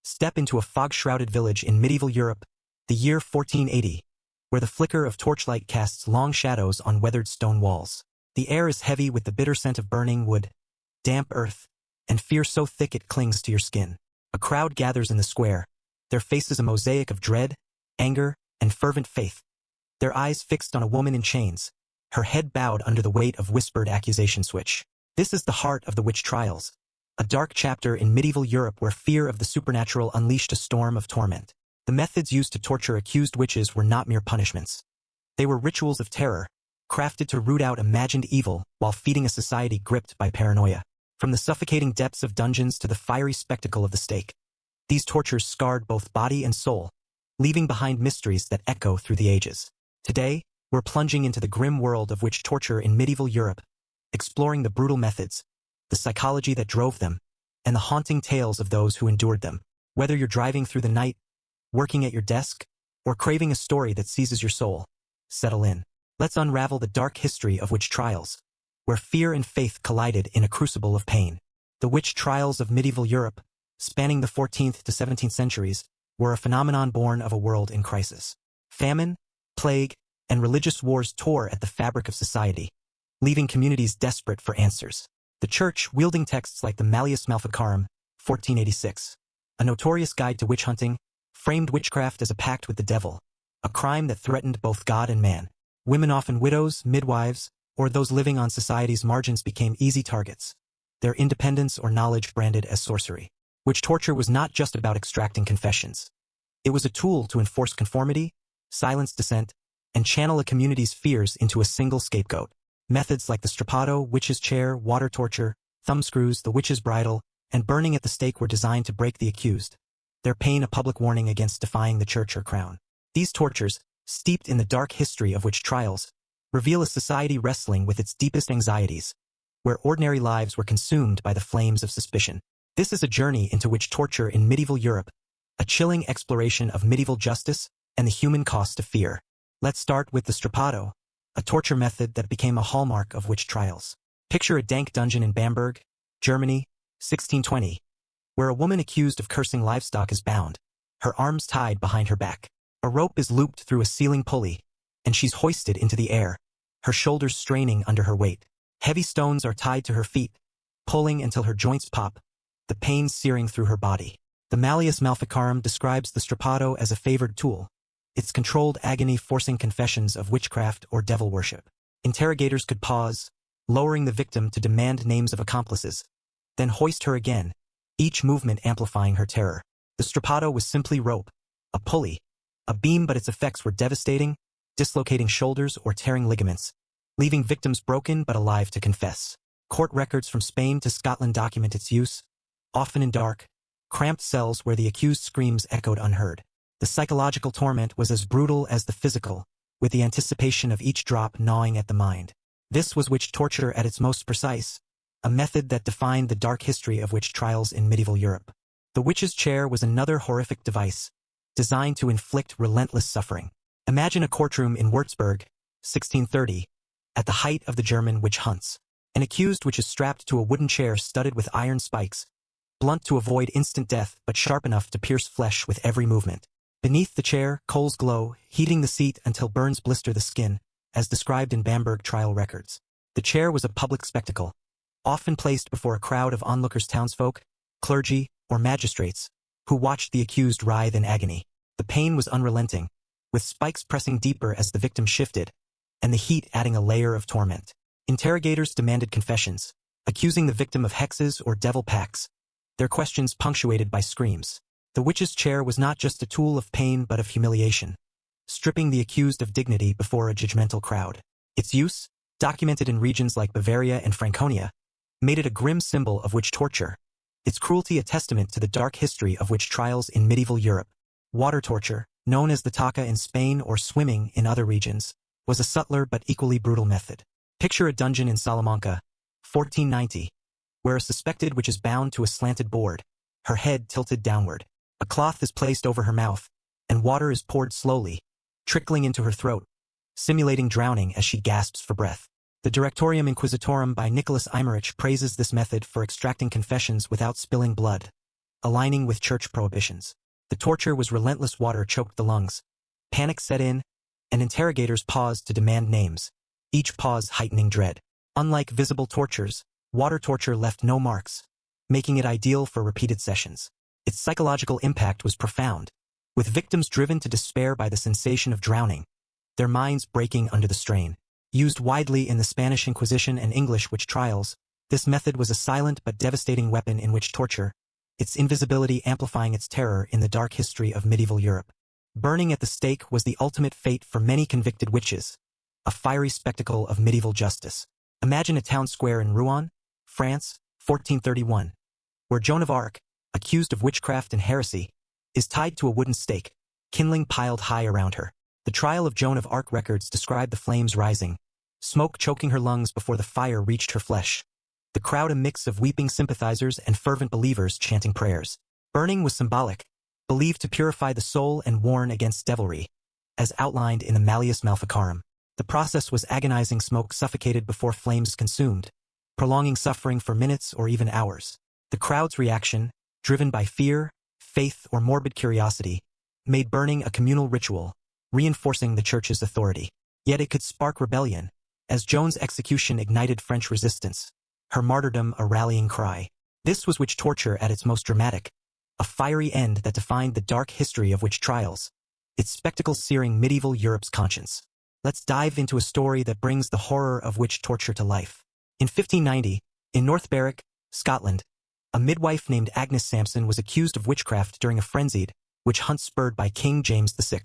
Step into a fog-shrouded village in medieval Europe, the year 1480, where the flicker of torchlight casts long shadows on weathered stone walls. The air is heavy with the bitter scent of burning wood, damp earth, and fear so thick it clings to your skin. A crowd gathers in the square, their faces a mosaic of dread, anger, and fervent faith. Their eyes fixed on a woman in chains, her head bowed under the weight of whispered accusation switch. This is the heart of the witch trials, a dark chapter in medieval Europe where fear of the supernatural unleashed a storm of torment. The methods used to torture accused witches were not mere punishments. They were rituals of terror, crafted to root out imagined evil while feeding a society gripped by paranoia. From the suffocating depths of dungeons to the fiery spectacle of the stake, these tortures scarred both body and soul, leaving behind mysteries that echo through the ages. Today, we're plunging into the grim world of witch torture in medieval Europe, exploring the brutal methods, the psychology that drove them, and the haunting tales of those who endured them. Whether you're driving through the night, working at your desk, or craving a story that seizes your soul, settle in. Let's unravel the dark history of witch trials, where fear and faith collided in a crucible of pain. The witch trials of medieval Europe, spanning the 14th to 17th centuries, were a phenomenon born of a world in crisis. Famine, plague, and religious wars tore at the fabric of society, leaving communities desperate for answers. The church, wielding texts like the Malleus Maleficarum, 1486, a notorious guide to witch hunting, framed witchcraft as a pact with the devil, a crime that threatened both God and man. Women, often widows, midwives, or those living on society's margins, became easy targets, their independence or knowledge branded as sorcery. Witch torture was not just about extracting confessions. It was a tool to enforce conformity, silence dissent, and channel a community's fears into a single scapegoat. Methods like the strappado, witch's chair, water torture, thumbscrews, the witch's bridle, and burning at the stake were designed to break the accused, their pain a public warning against defying the church or crown. These tortures, steeped in the dark history of witch trials, reveal a society wrestling with its deepest anxieties, where ordinary lives were consumed by the flames of suspicion. This is a journey into witch torture in medieval Europe, a chilling exploration of medieval justice and the human cost of fear. Let's start with the strappado, a torture method that became a hallmark of witch trials. Picture a dank dungeon in Bamberg, Germany, 1620, where a woman accused of cursing livestock is bound, her arms tied behind her back. A rope is looped through a ceiling pulley, and she's hoisted into the air, her shoulders straining under her weight. Heavy stones are tied to her feet, pulling until her joints pop, the pain searing through her body. The Malleus Maleficarum describes the strappado as a favored tool, its controlled agony forcing confessions of witchcraft or devil worship. Interrogators could pause, lowering the victim to demand names of accomplices, then hoist her again, each movement amplifying her terror. The strappado was simply rope, a pulley, a beam, but its effects were devastating, dislocating shoulders or tearing ligaments, leaving victims broken but alive to confess. Court records from Spain to Scotland document its use, often in dark, cramped cells where the accused screams echoed unheard. The psychological torment was as brutal as the physical, with the anticipation of each drop gnawing at the mind. This was witch torture at its most precise, a method that defined the dark history of witch trials in medieval Europe. The witch's chair was another horrific device, designed to inflict relentless suffering. Imagine a courtroom in Würzburg, 1630, at the height of the German witch hunts. An accused witch is strapped to a wooden chair studded with iron spikes, blunt to avoid instant death but sharp enough to pierce flesh with every movement. Beneath the chair, coals glow, heating the seat until burns blister the skin, as described in Bamberg trial records. The chair was a public spectacle, often placed before a crowd of onlookers, townsfolk, clergy, or magistrates, who watched the accused writhe in agony. The pain was unrelenting, with spikes pressing deeper as the victim shifted, and the heat adding a layer of torment. Interrogators demanded confessions, accusing the victim of hexes or devil pacts, their questions punctuated by screams. The witch's chair was not just a tool of pain but of humiliation, stripping the accused of dignity before a judgmental crowd. Its use, documented in regions like Bavaria and Franconia, made it a grim symbol of witch torture, its cruelty a testament to the dark history of witch trials in medieval Europe. Water torture, known as the taka in Spain or swimming in other regions, was a subtler but equally brutal method. Picture a dungeon in Salamanca, 1490, where a suspected witch is bound to a slanted board, her head tilted downward. A cloth is placed over her mouth, and water is poured slowly, trickling into her throat, simulating drowning as she gasps for breath. The Directorium Inquisitorum by Nicholas Eimerich praises this method for extracting confessions without spilling blood, aligning with church prohibitions. The torture was relentless. Water choked the lungs. Panic set in, and interrogators paused to demand names, each pause heightening dread. Unlike visible tortures, water torture left no marks, making it ideal for repeated sessions. Its psychological impact was profound, with victims driven to despair by the sensation of drowning, their minds breaking under the strain. Used widely in the Spanish Inquisition and English witch trials, this method was a silent but devastating weapon in witch torture, its invisibility amplifying its terror in the dark history of medieval Europe. Burning at the stake was the ultimate fate for many convicted witches, a fiery spectacle of medieval justice. Imagine a town square in Rouen, France, 1431, where Joan of Arc, accused of witchcraft and heresy, is tied to a wooden stake, kindling piled high around her. The trial of Joan of Arc records describe the flames rising, smoke choking her lungs before the fire reached her flesh. The crowd a mix of weeping sympathizers and fervent believers chanting prayers. Burning was symbolic, believed to purify the soul and warn against devilry, as outlined in the Malleus Maleficarum. The process was agonizing. Smoke suffocated before flames consumed, prolonging suffering for minutes or even hours. The crowd's reaction, driven by fear, faith, or morbid curiosity, made burning a communal ritual, reinforcing the church's authority. Yet it could spark rebellion, as Joan's execution ignited French resistance, her martyrdom a rallying cry. This was witch torture at its most dramatic, a fiery end that defined the dark history of witch trials, its spectacle searing medieval Europe's conscience. Let's dive into a story that brings the horror of witch torture to life. In 1590, in North Berwick, Scotland, a midwife named Agnes Sampson was accused of witchcraft during a frenzied witch hunt spurred by King James VI.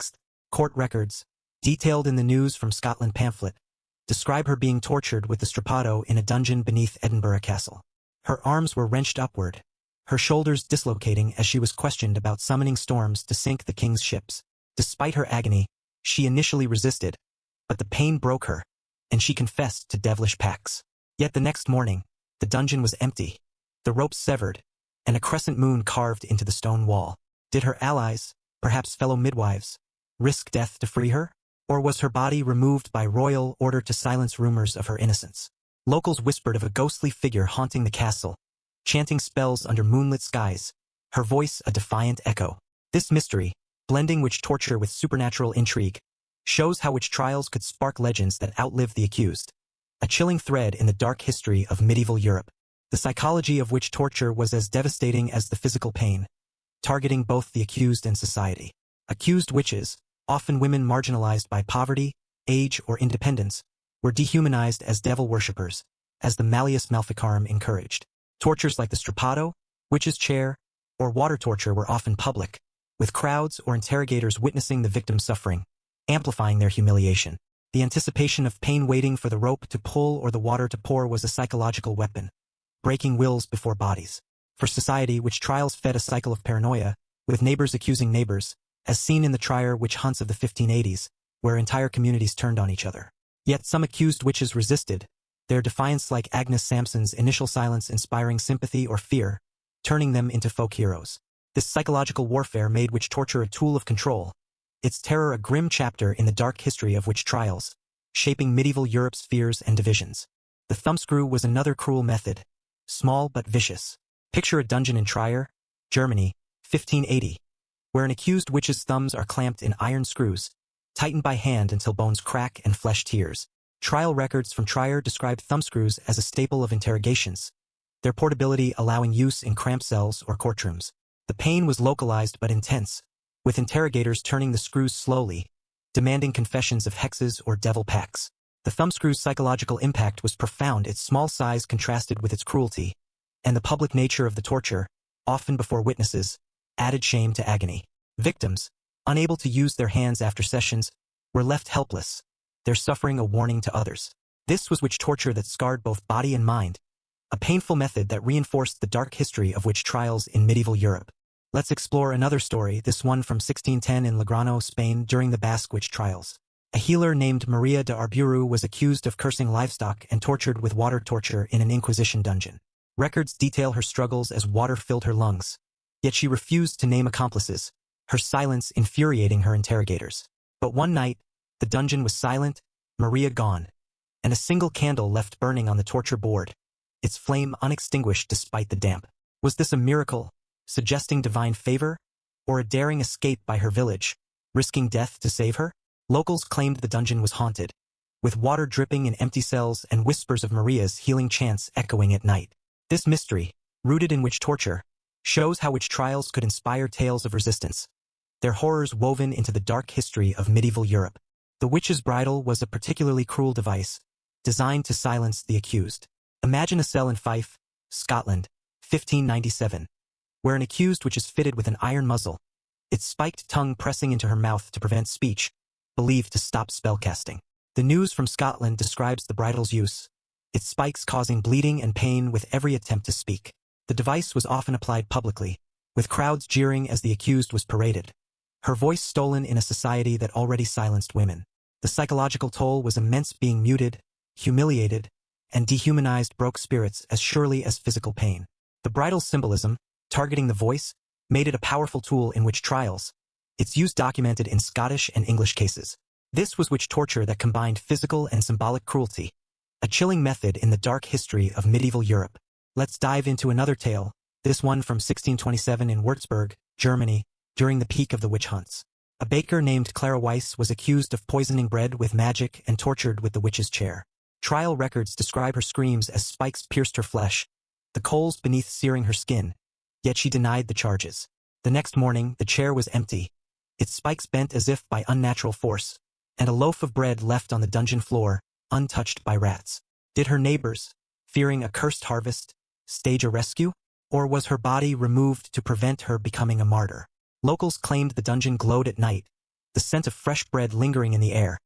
Court records, detailed in the News from Scotland pamphlet, describe her being tortured with the strappado in a dungeon beneath Edinburgh Castle. Her arms were wrenched upward, her shoulders dislocating as she was questioned about summoning storms to sink the king's ships. Despite her agony, she initially resisted, but the pain broke her, and she confessed to devilish pacts. Yet the next morning, the dungeon was empty, the ropes severed, and a crescent moon carved into the stone wall. Did her allies, perhaps fellow midwives, risk death to free her? Or was her body removed by royal order to silence rumors of her innocence? Locals whispered of a ghostly figure haunting the castle, chanting spells under moonlit skies, her voice a defiant echo. This mystery, blending witch torture with supernatural intrigue, shows how witch trials could spark legends that outlive the accused. A chilling thread in the dark history of medieval Europe. The psychology of witch torture was as devastating as the physical pain, targeting both the accused and society. Accused witches, often women marginalized by poverty, age, or independence, were dehumanized as devil worshippers, as the Malleus Maleficarum encouraged. Tortures like the strappado, witch's chair, or water torture were often public, with crowds or interrogators witnessing the victim's suffering, amplifying their humiliation. The anticipation of pain waiting for the rope to pull or the water to pour was a psychological weapon, breaking wills before bodies. For society, witch trials fed a cycle of paranoia, with neighbors accusing neighbors, as seen in the Trier witch hunts of the 1580s, where entire communities turned on each other. Yet some accused witches resisted, their defiance like Agnes Sampson's initial silence inspiring sympathy or fear, turning them into folk heroes. This psychological warfare made witch torture a tool of control, its terror a grim chapter in the dark history of witch trials, shaping medieval Europe's fears and divisions. The thumbscrew was another cruel method, small but vicious. Picture a dungeon in Trier, Germany, 1580. Where an accused witch's thumbs are clamped in iron screws, tightened by hand until bones crack and flesh tears. Trial records from Trier describe thumbscrews as a staple of interrogations, their portability allowing use in cramped cells or courtrooms. The pain was localized but intense, with interrogators turning the screws slowly, demanding confessions of hexes or devil pacts. The thumbscrew's psychological impact was profound. Its small size contrasted with its cruelty, and the public nature of the torture, often before witnesses, added shame to agony. Victims, unable to use their hands after sessions, were left helpless, their suffering a warning to others. This was witch torture that scarred both body and mind, a painful method that reinforced the dark history of witch trials in medieval Europe. Let's explore another story, this one from 1610 in Logroño, Spain, during the Basque witch trials. A healer named Maria de Arburu was accused of cursing livestock and tortured with water torture in an Inquisition dungeon. Records detail her struggles as water filled her lungs. Yet she refused to name accomplices, her silence infuriating her interrogators. But one night, the dungeon was silent, Maria gone, and a single candle left burning on the torture board, its flame unextinguished despite the damp. Was this a miracle, suggesting divine favor, or a daring escape by her village, risking death to save her? Locals claimed the dungeon was haunted, with water dripping in empty cells and whispers of Maria's healing chants echoing at night. This mystery, rooted in witch torture, shows how witch trials could inspire tales of resistance, their horrors woven into the dark history of medieval Europe. The witch's bridle was a particularly cruel device, designed to silence the accused. Imagine a cell in Fife, Scotland, 1597, where an accused witch is fitted with an iron muzzle, its spiked tongue pressing into her mouth to prevent speech, believed to stop spellcasting. The news from Scotland describes the bridle's use, its spikes causing bleeding and pain with every attempt to speak. The device was often applied publicly, with crowds jeering as the accused was paraded, her voice stolen in a society that already silenced women. The psychological toll was immense. Being muted, humiliated, and dehumanized broke spirits as surely as physical pain. The bridle's symbolism, targeting the voice, made it a powerful tool in witch trials, its use documented in Scottish and English cases. This was witch torture that combined physical and symbolic cruelty, a chilling method in the dark history of medieval Europe. Let's dive into another tale, this one from 1627 in Würzburg, Germany, during the peak of the witch hunts. A baker named Clara Weiss was accused of poisoning bread with magic and tortured with the witch's chair. Trial records describe her screams as spikes pierced her flesh, the coals beneath searing her skin, yet she denied the charges. The next morning, the chair was empty, its spikes bent as if by unnatural force, and a loaf of bread left on the dungeon floor, untouched by rats. Did her neighbors, fearing a cursed harvest, stage a rescue? Or was her body removed to prevent her becoming a martyr? Locals claimed the dungeon glowed at night, the scent of fresh bread lingering in the air,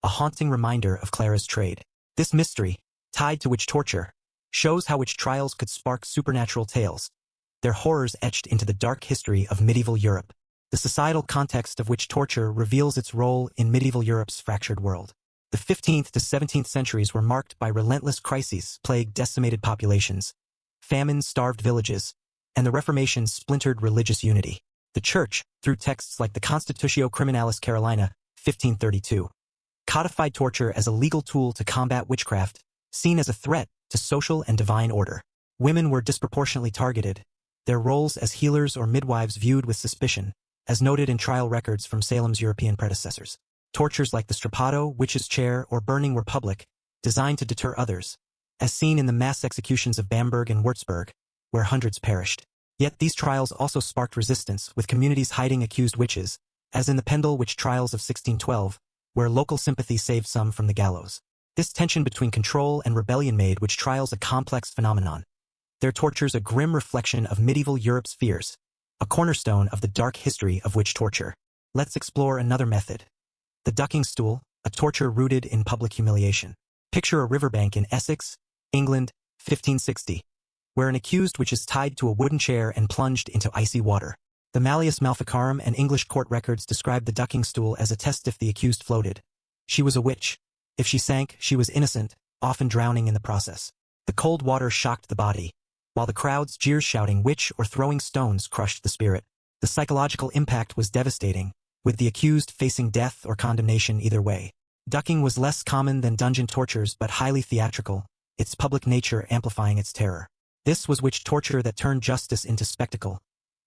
a haunting reminder of Clara's trade. This mystery, tied to witch torture, shows how witch trials could spark supernatural tales, their horrors etched into the dark history of medieval Europe. The societal context of witch torture reveals its role in medieval Europe's fractured world. The 15th to 17th centuries were marked by relentless crises, plague decimated populations, famine starved villages, and the Reformation splintered religious unity. The Church, through texts like the Constitutio Criminalis Carolina, 1532, codified torture as a legal tool to combat witchcraft, seen as a threat to social and divine order. Women were disproportionately targeted, their roles as healers or midwives viewed with suspicion, as noted in trial records from Salem's European predecessors. Tortures like the strappado, witch's chair, or burning were public, designed to deter others, as seen in the mass executions of Bamberg and Würzburg, where hundreds perished. Yet these trials also sparked resistance, with communities hiding accused witches, as in the Pendle witch trials of 1612, where local sympathy saved some from the gallows. This tension between control and rebellion made witch trials a complex phenomenon, their tortures a grim reflection of medieval Europe's fears, a cornerstone of the dark history of witch torture. Let's explore another method. The ducking stool, a torture rooted in public humiliation. Picture a riverbank in Essex, England, 1560, where an accused witch is tied to a wooden chair and plunged into icy water. The Malleus Maleficarum and English court records describe the ducking stool as a test. If the accused floated, she was a witch. If she sank, she was innocent, often drowning in the process. The cold water shocked the body, while the crowd's jeers shouting witch or throwing stones crushed the spirit. The psychological impact was devastating, with the accused facing death or condemnation either way. Ducking was less common than dungeon tortures but highly theatrical, its public nature amplifying its terror. This was witch torture that turned justice into spectacle,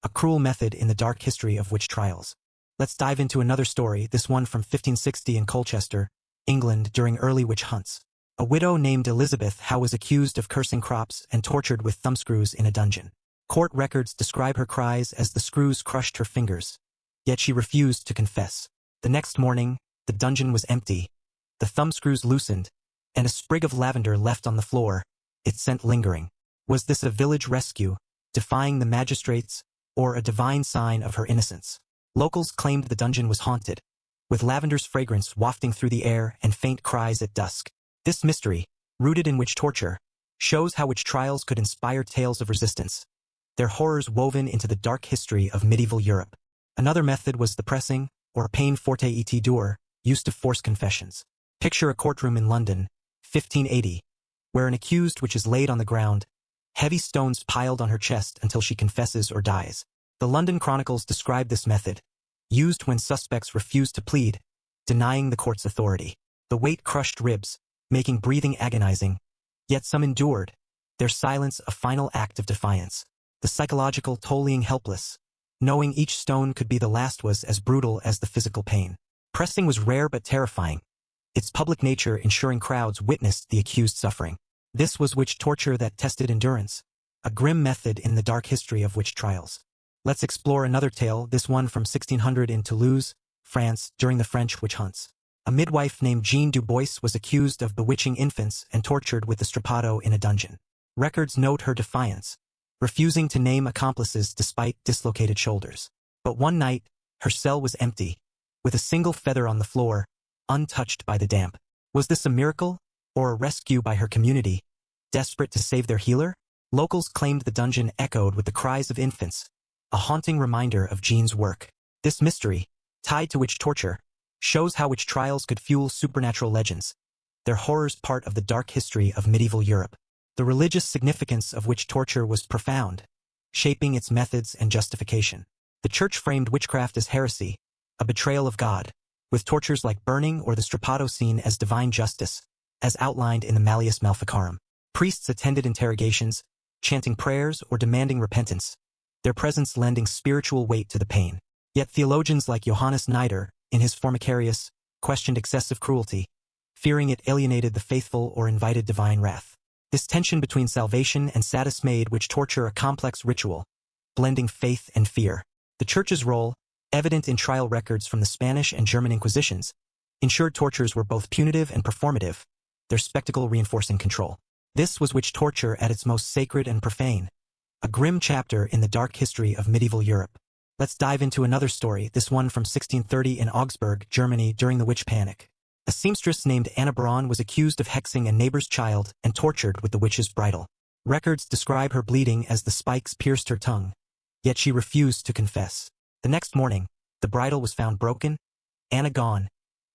a cruel method in the dark history of witch trials. Let's dive into another story, this one from 1560 in Colchester, England, during early witch hunts. A widow named Elizabeth Howe was accused of cursing crops and tortured with thumbscrews in a dungeon. Court records describe her cries as the screws crushed her fingers, yet she refused to confess. The next morning, the dungeon was empty, the thumbscrews loosened, and a sprig of lavender left on the floor, its scent lingering. Was this a village rescue, defying the magistrates, or a divine sign of her innocence? Locals claimed the dungeon was haunted, with lavender's fragrance wafting through the air and faint cries at dusk. This mystery, rooted in witch torture, shows how witch trials could inspire tales of resistance, their horrors woven into the dark history of medieval Europe. Another method was the pressing, or peine forte et dure, used to force confessions. Picture a courtroom in London, 1580, where an accused witch is laid on the ground, heavy stones piled on her chest until she confesses or dies. The London Chronicles describe this method, used when suspects refused to plead, denying the court's authority. The weight crushed ribs, making breathing agonizing, yet some endured, their silence a final act of defiance. the psychological tolling helpless. Knowing each stone could be the last was as brutal as the physical pain. Pressing was rare but terrifying, its public nature ensuring crowds witnessed the accused suffering. This was witch torture that tested endurance, a grim method in the dark history of witch trials. Let's explore another tale, this one from 1600 in Toulouse, France, during the French witch hunts. A midwife named Jeanne Dubois was accused of bewitching infants and tortured with the strappado in a dungeon. Records note her defiance, refusing to name accomplices despite dislocated shoulders. But one night, her cell was empty, with a single feather on the floor, untouched by the damp. Was this a miracle, or a rescue by her community, desperate to save their healer? Locals claimed the dungeon echoed with the cries of infants, a haunting reminder of Jeanne's work. This mystery, tied to witch torture, shows how witch trials could fuel supernatural legends, their horrors part of the dark history of medieval Europe. The religious significance of witch torture was profound, shaping its methods and justification. The Church framed witchcraft as heresy, a betrayal of God, with tortures like burning or the strappado seen as divine justice, as outlined in the Malleus Maleficarum. Priests attended interrogations, chanting prayers or demanding repentance, their presence lending spiritual weight to the pain. Yet theologians like Johannes Nider, in his Formicarius, questioned excessive cruelty, fearing it alienated the faithful or invited divine wrath. This tension between salvation and sadist made witch torture a complex ritual, blending faith and fear. The Church's role, evident in trial records from the Spanish and German Inquisitions, ensured tortures were both punitive and performative, their spectacle reinforcing control. This was witch torture at its most sacred and profane, a grim chapter in the dark history of medieval Europe. Let's dive into another story, this one from 1630 in Augsburg, Germany during the witch panic. A seamstress named Anna Braun was accused of hexing a neighbor's child and tortured with the witch's bridle. Records describe her bleeding as the spikes pierced her tongue, yet she refused to confess. The next morning, the bridle was found broken, Anna gone,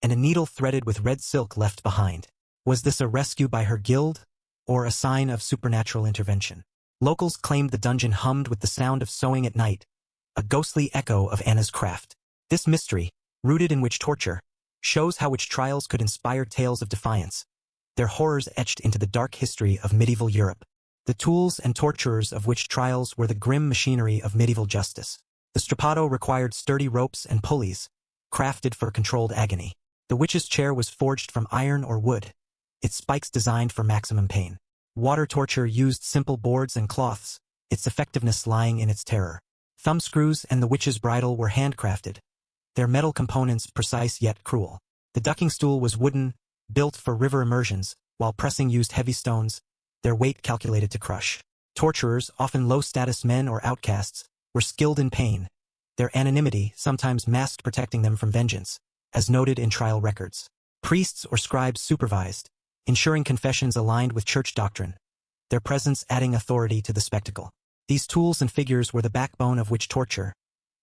and a needle threaded with red silk left behind. Was this a rescue by her guild, or a sign of supernatural intervention? Locals claimed the dungeon hummed with the sound of sewing at night, a ghostly echo of Anna's craft. This mystery, rooted in witch torture, shows how witch trials could inspire tales of defiance, their horrors etched into the dark history of medieval Europe. The tools and torturers of witch trials were the grim machinery of medieval justice. The strappado required sturdy ropes and pulleys, crafted for controlled agony. The witch's chair was forged from iron or wood, its spikes designed for maximum pain. Water torture used simple boards and cloths, its effectiveness lying in its terror. Thumbscrews and the witch's bridle were handcrafted, their metal components precise yet cruel. The ducking stool was wooden, built for river immersions, while pressing used heavy stones, their weight calculated to crush. Torturers, often low-status men or outcasts, were skilled in pain, their anonymity sometimes masked protecting them from vengeance, as noted in trial records. Priests or scribes supervised, ensuring confessions aligned with church doctrine, their presence adding authority to the spectacle. These tools and figures were the backbone of witch torture,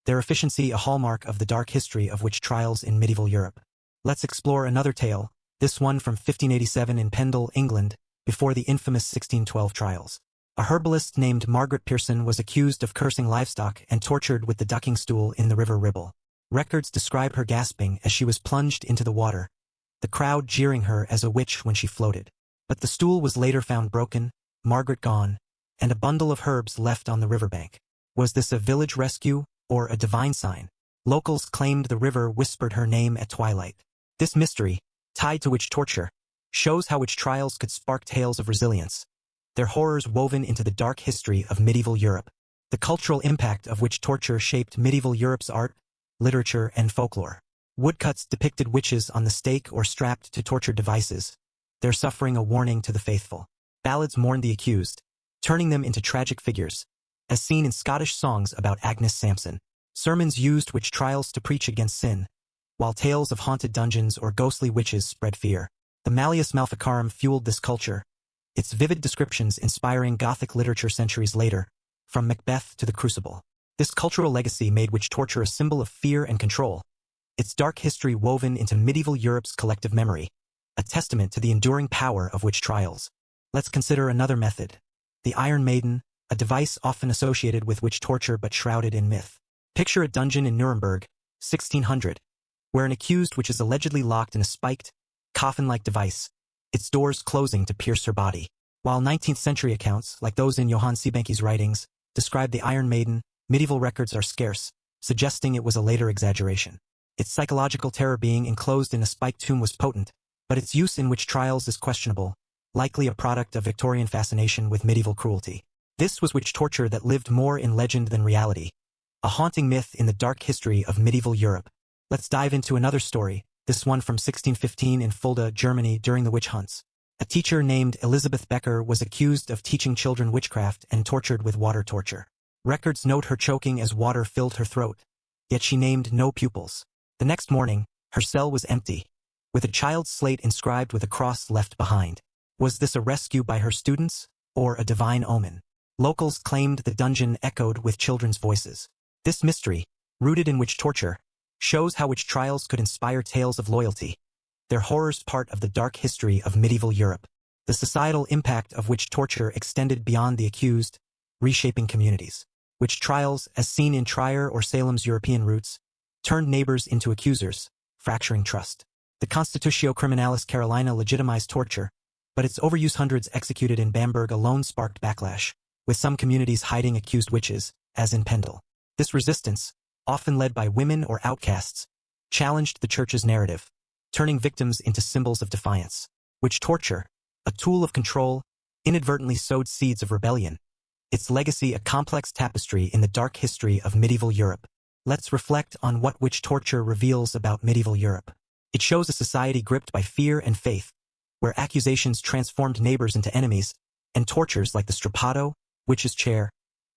their efficiency a hallmark of the dark history of witch trials in medieval Europe. Let's explore another tale, this one from 1587 in Pendle, England, before the infamous 1612 trials. A herbalist named Margaret Pearson was accused of cursing livestock and tortured with the ducking stool in the River Ribble. Records describe her gasping as she was plunged into the water, the crowd jeering her as a witch when she floated. But the stool was later found broken, Margaret gone, and a bundle of herbs left on the riverbank. Was this a village rescue, or a divine sign? Locals claimed the river whispered her name at twilight. This mystery, tied to witch torture, shows how witch trials could spark tales of resilience, their horrors woven into the dark history of medieval Europe. The cultural impact of witch torture shaped medieval Europe's art, literature, and folklore. Woodcuts depicted witches on the stake or strapped to torture devices, their suffering a warning to the faithful. Ballads mourned the accused, turning them into tragic figures, as seen in Scottish songs about Agnes Sampson. Sermons used witch trials to preach against sin, while tales of haunted dungeons or ghostly witches spread fear. The Malleus Maleficarum fueled this culture, its vivid descriptions inspiring Gothic literature centuries later, from Macbeth to the Crucible. This cultural legacy made witch torture a symbol of fear and control, its dark history woven into medieval Europe's collective memory, a testament to the enduring power of witch trials. Let's consider another method, the Iron Maiden, a device often associated with witch torture but shrouded in myth. Picture a dungeon in Nuremberg, 1600, where an accused witch is allegedly locked in a spiked, coffin-like device, its doors closing to pierce her body. While 19th-century accounts, like those in Johann Siebenke's writings, described the Iron Maiden. Medieval records are scarce, suggesting it was a later exaggeration. Its psychological terror being enclosed in a spiked tomb was potent, but its use in witch trials is questionable, likely a product of Victorian fascination with medieval cruelty. This was witch torture that lived more in legend than reality, a haunting myth in the dark history of medieval Europe. Let's dive into another story, this one from 1615 in Fulda, Germany during the witch hunts. A teacher named Elizabeth Becker was accused of teaching children witchcraft and tortured with water torture. Records note her choking as water filled her throat, yet she named no pupils. The next morning, her cell was empty, with a child's slate inscribed with a cross left behind. Was this a rescue by her students, or a divine omen? Locals claimed the dungeon echoed with children's voices. This mystery, rooted in witch torture, shows how witch trials could inspire tales of loyalty, their horrors part of the dark history of medieval Europe. The societal impact of witch torture extended beyond the accused, reshaping communities. Witch trials, as seen in Trier or Salem's European roots, turned neighbors into accusers, fracturing trust. The Constitutio Criminalis Carolina legitimized torture, but its overuse, hundreds executed in Bamberg alone, sparked backlash, with some communities hiding accused witches, as in Pendle. This resistance, often led by women or outcasts, challenged the church's narrative, turning victims into symbols of defiance. Witch torture, a tool of control, inadvertently sowed seeds of rebellion, its legacy a complex tapestry in the dark history of medieval Europe. Let's reflect on what witch torture reveals about medieval Europe. It shows a society gripped by fear and faith, where accusations transformed neighbors into enemies, and tortures like the strappado, witch's chair,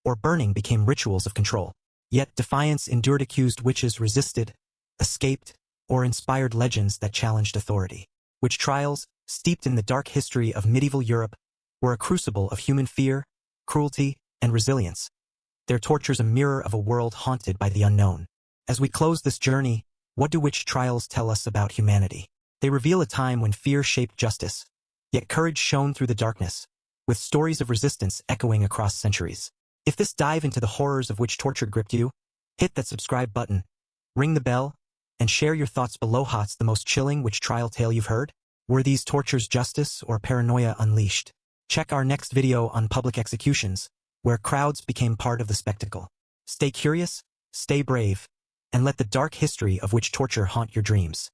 or burning became rituals of control. Yet defiance endured. Accused witches resisted, escaped, or inspired legends that challenged authority. Witch trials, steeped in the dark history of medieval Europe, were a crucible of human fear, cruelty, and resilience. Their tortures a mirror of a world haunted by the unknown. As we close this journey, what do witch trials tell us about humanity? They reveal a time when fear shaped justice, yet courage shone through the darkness, with stories of resistance echoing across centuries. If this dive into the horrors of witch torture gripped you, hit that subscribe button, ring the bell, and share your thoughts below. What's the most chilling witch trial tale you've heard? Were these tortures justice or paranoia unleashed? Check our next video on public executions, where crowds became part of the spectacle. Stay curious, stay brave, and let the dark history of witch torture haunt your dreams.